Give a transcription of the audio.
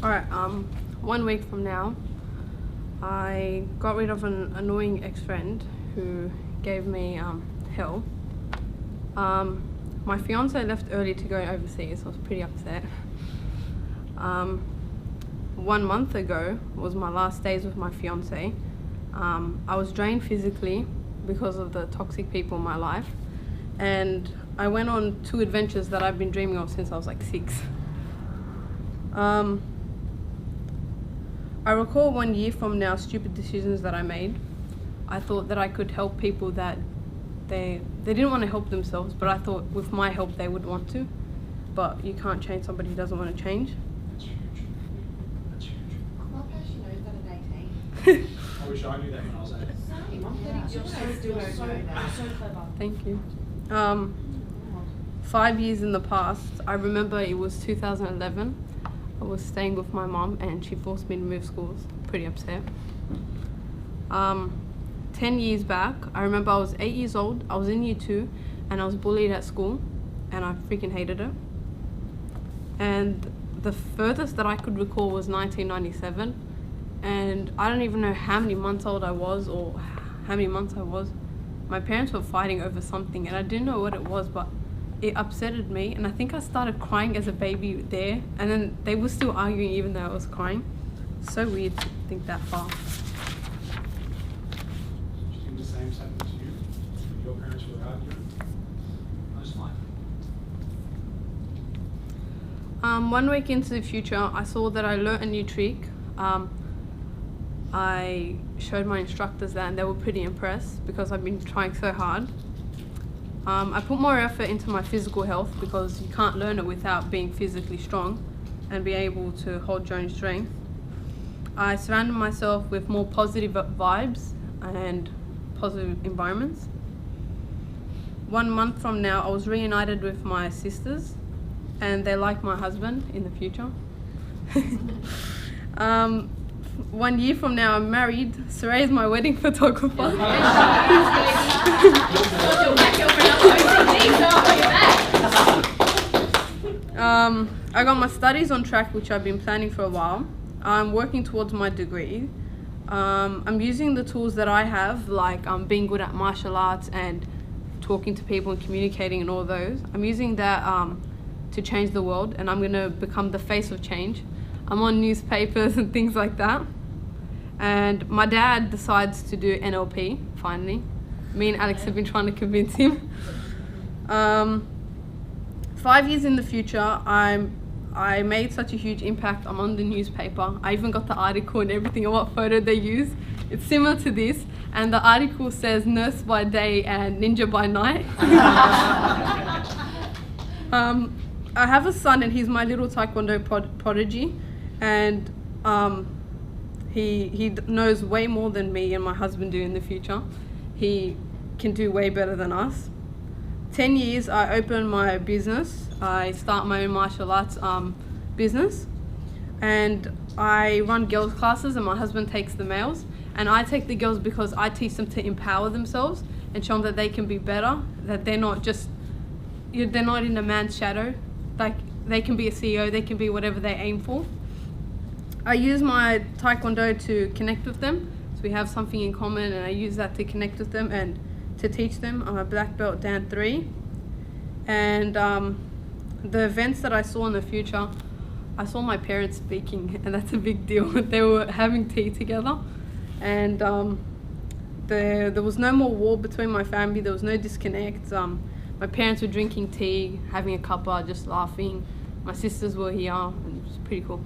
Alright, 1 week from now, I got rid of an annoying ex-friend who gave me hell. My fiance left early to go overseas, so I was pretty upset. 1 month ago was my last days with my fiance. I was drained physically because of the toxic people in my life, and I went on 2 adventures that I've been dreaming of since I was like 6. I recall 1 year from now stupid decisions that I made. I thought that I could help people that they didn't want to help themselves, but I thought with my help they would want to. But you can't change somebody who doesn't want to change. That's huge. That's huge. I love how she knows that at 18. I wish I knew that when I was 8. Same, I'm 32. You're so clever. Thank you. 5 years in the past, I remember it was 2011. I was staying with my mom and she forced me to move schools. Pretty upset. 10 years back, I remember I was 8 years old, I was in year 2, and I was bullied at school, and I freaking hated it. And the furthest that I could recall was 1997, and I don't even know how many months old I was or how many months I was. My parents were fighting over something, and I didn't know what it was, but it upsetted me, and I think I started crying as a baby there, and then they were still arguing even though I was crying. So weird to think that far. Do you think the same's happened to you? Your parents were arguing? Most likely. 1 week into the future, I saw that I learnt a new trick. I showed my instructors that, and they were pretty impressed because I've been trying so hard. I put more effort into my physical health because you can't learn it without being physically strong and be able to hold your own strength. I surrounded myself with more positive vibes and positive environments. 1 month from now, I was reunited with my sisters, and they're like my husband in the future. 1 year from now, I'm married. Saray is my wedding photographer. I got my studies on track, which I've been planning for a while. I'm working towards my degree. I'm using the tools that I have, like being good at martial arts and talking to people and communicating and all those. I'm using that to change the world, and I'm going to become the face of change. I'm on newspapers and things like that. And my dad decides to do NLP, finally. Me and Alex have been trying to convince him. 5 years in the future, I made such a huge impact. I'm on the newspaper. I even got the article and everything and what photo they use. It's similar to this, and the article says nurse by day and ninja by night. I have a son, and he's my little taekwondo prodigy, and he knows way more than me and my husband do in the future. He can do way better than us. 10 years, I open my business. I start my own martial arts business, and I run girls classes, and my husband takes the males, and I take the girls because I teach them to empower themselves and show them that they can be better, that they're not just, they're not in a man's shadow. Like, they can be a CEO, they can be whatever they aim for. I use my taekwondo to connect with them, so we have something in common, and I use that to connect with them and to teach them. I'm a black belt Dan 3, and the events that I saw in the future, I saw my parents speaking, and that's a big deal. They were having tea together, and there was no more war between my family. There was no disconnect. My parents were drinking tea, having a cuppa, just laughing. My sisters were here, and it was pretty cool.